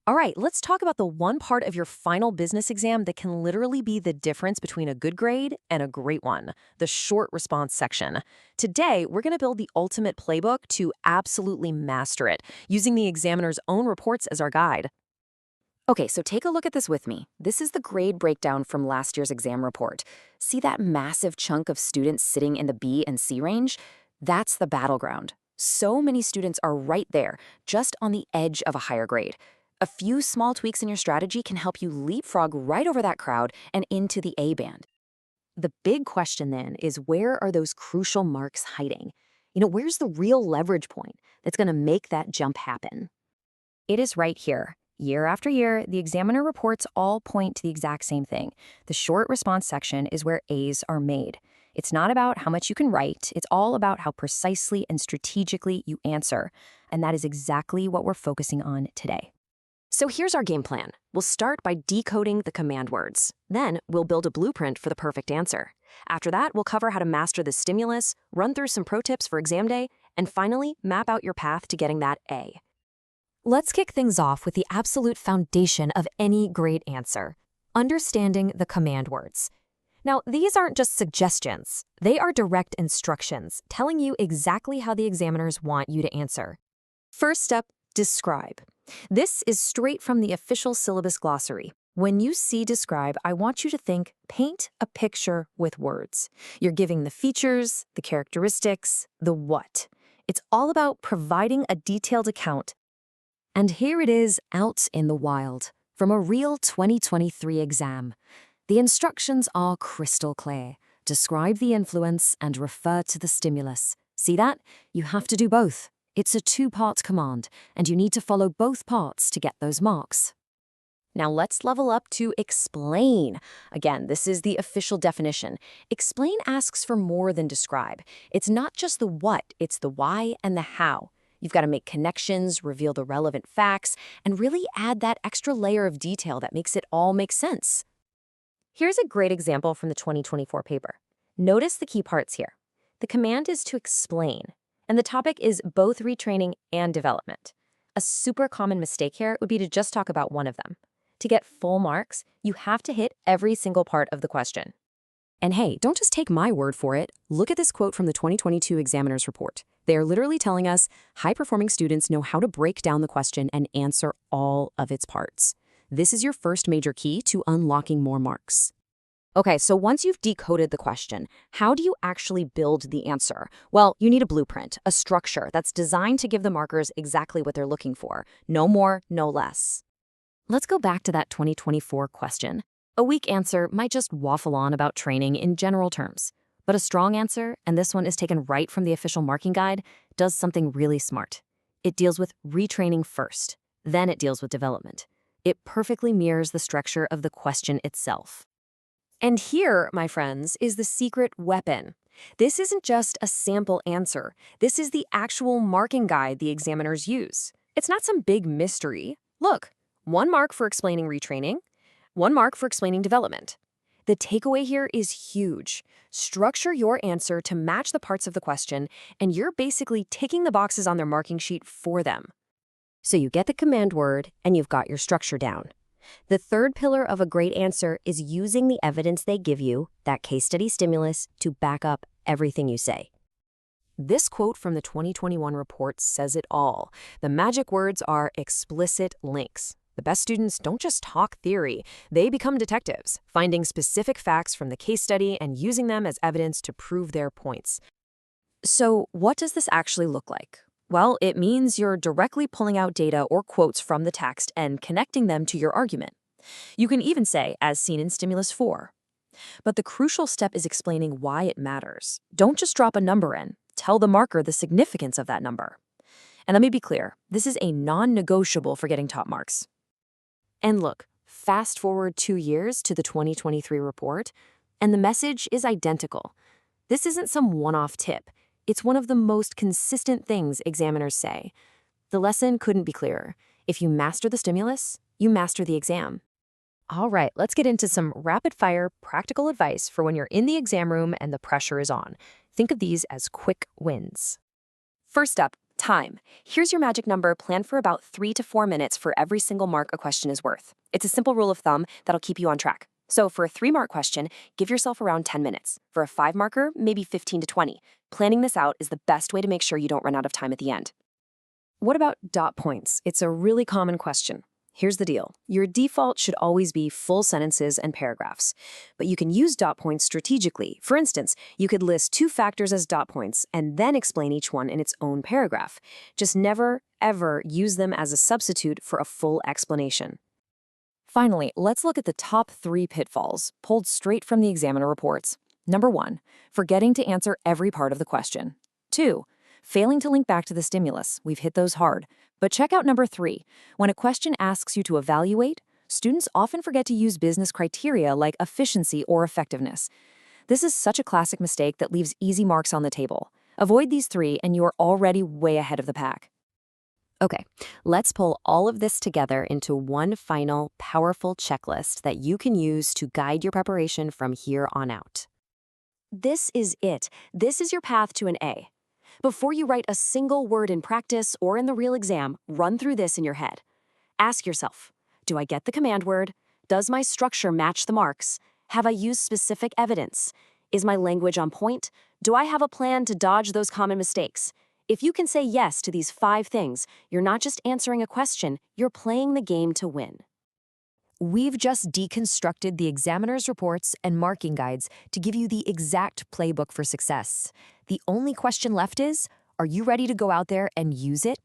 All right, let's talk about the one part of your final business exam that can literally be the difference between a good grade and a great one, the short response section. Today, we're going to build the ultimate playbook to absolutely master it, using the examiner's own reports as our guide. Okay, so take a look at this with me. This is the grade breakdown from last year's exam report. See that massive chunk of students sitting in the B and C range? That's the battleground. So many students are right there, just on the edge of a higher grade. A few small tweaks in your strategy can help you leapfrog right over that crowd and into the A band. The big question then is, where are those crucial marks hiding? Where's the real leverage point that's going to make that jump happen? It is right here. Year after year, the examiner reports all point to the exact same thing. The short response section is where A's are made. It's not about how much you can write, it's all about how precisely and strategically you answer. And that is exactly what we're focusing on today. So here's our game plan. We'll start by decoding the command words. Then we'll build a blueprint for the perfect answer. After that, we'll cover how to master the stimulus, run through some pro tips for exam day, and finally, map out your path to getting that A. Let's kick things off with the absolute foundation of any great answer: understanding the command words. Now, these aren't just suggestions. They are direct instructions, telling you exactly how the examiners want you to answer. First step, describe. This is straight from the official syllabus glossary. When you see describe, I want you to think paint a picture with words. You're giving the features, the characteristics, the what. It's all about providing a detailed account. And here it is out in the wild, from a real 2023 exam. The instructions are crystal clear. Describe the influence and refer to the stimulus. See that? You have to do both. It's a two-part command, and you need to follow both parts to get those marks. Now let's level up to explain. Again, this is the official definition. Explain asks for more than describe. It's not just the what, it's the why and the how. You've got to make connections, reveal the relevant facts, and really add that extra layer of detail that makes it all make sense. Here's a great example from the 2024 paper. Notice the key parts here. The command is to explain, and the topic is both retraining and development. A super common mistake here would be to just talk about one of them. To get full marks, you have to hit every single part of the question. And hey, don't just take my word for it. Look at this quote from the 2022 examiner's report. They are literally telling us high-performing students know how to break down the question and answer all of its parts. This is your first major key to unlocking more marks. Okay, so once you've decoded the question, how do you actually build the answer? Well, you need a blueprint, a structure that's designed to give the markers exactly what they're looking for. No more, no less. Let's go back to that 2024 question. A weak answer might just waffle on about training in general terms. But a strong answer, and this one is taken right from the official marking guide, does something really smart. It deals with retraining first, then it deals with development. It perfectly mirrors the structure of the question itself. And here, my friends, is the secret weapon. This isn't just a sample answer. This is the actual marking guide the examiners use. It's not some big mystery. Look, 1 mark for explaining retraining, 1 mark for explaining development. The takeaway here is huge. Structure your answer to match the parts of the question, and you're basically ticking the boxes on their marking sheet for them. So you get the command word, and you've got your structure down. The third pillar of a great answer is using the evidence they give you, that case study stimulus, to back up everything you say. This quote from the 2021 report says it all. The magic words are explicit links. The best students don't just talk theory, they become detectives, finding specific facts from the case study and using them as evidence to prove their points. So what does this actually look like? Well, it means you're directly pulling out data or quotes from the text and connecting them to your argument. You can even say, as seen in Stimulus 4. But the crucial step is explaining why it matters. Don't just drop a number in. Tell the marker the significance of that number. And let me be clear, this is a non-negotiable for getting top marks. And look, fast forward 2 years to the 2023 report, and the message is identical. This isn't some one-off tip. It's one of the most consistent things examiners say. The lesson couldn't be clearer. If you master the stimulus, you master the exam. All right, let's get into some rapid-fire practical advice for when you're in the exam room and the pressure is on. Think of these as quick wins. First up, Time. Here's your magic number planned for about 3 to 4 minutes for every single mark a question is worth. It's a simple rule of thumb that'll keep you on track. So for a 3-mark question, give yourself around 10 minutes. For a 5-marker, maybe 15 to 20. Planning this out is the best way to make sure you don't run out of time at the end. What about dot points? It's a really common question. Here's the deal. Your default should always be full sentences and paragraphs. But you can use dot points strategically. For instance, you could list 2 factors as dot points and then explain each one in its own paragraph. Just never, ever use them as a substitute for a full explanation. Finally, let's look at the top 3 pitfalls, pulled straight from the examiner reports. Number 1, forgetting to answer every part of the question. 2, failing to link back to the stimulus. We've hit those hard. But check out number 3. When a question asks you to evaluate, students often forget to use business criteria like efficiency or effectiveness. This is such a classic mistake that leaves easy marks on the table. Avoid these 3 and you are already way ahead of the pack. Okay, let's pull all of this together into one final, powerful checklist that you can use to guide your preparation from here on out. This is it. This is your path to an A. Before you write a single word in practice or in the real exam, run through this in your head. Ask yourself, do I get the command word? Does my structure match the marks? Have I used specific evidence? Is my language on point? Do I have a plan to dodge those common mistakes? If you can say yes to these 5 things, you're not just answering a question, you're playing the game to win. We've just deconstructed the examiner's reports and marking guides to give you the exact playbook for success. The only question left is, are you ready to go out there and use it?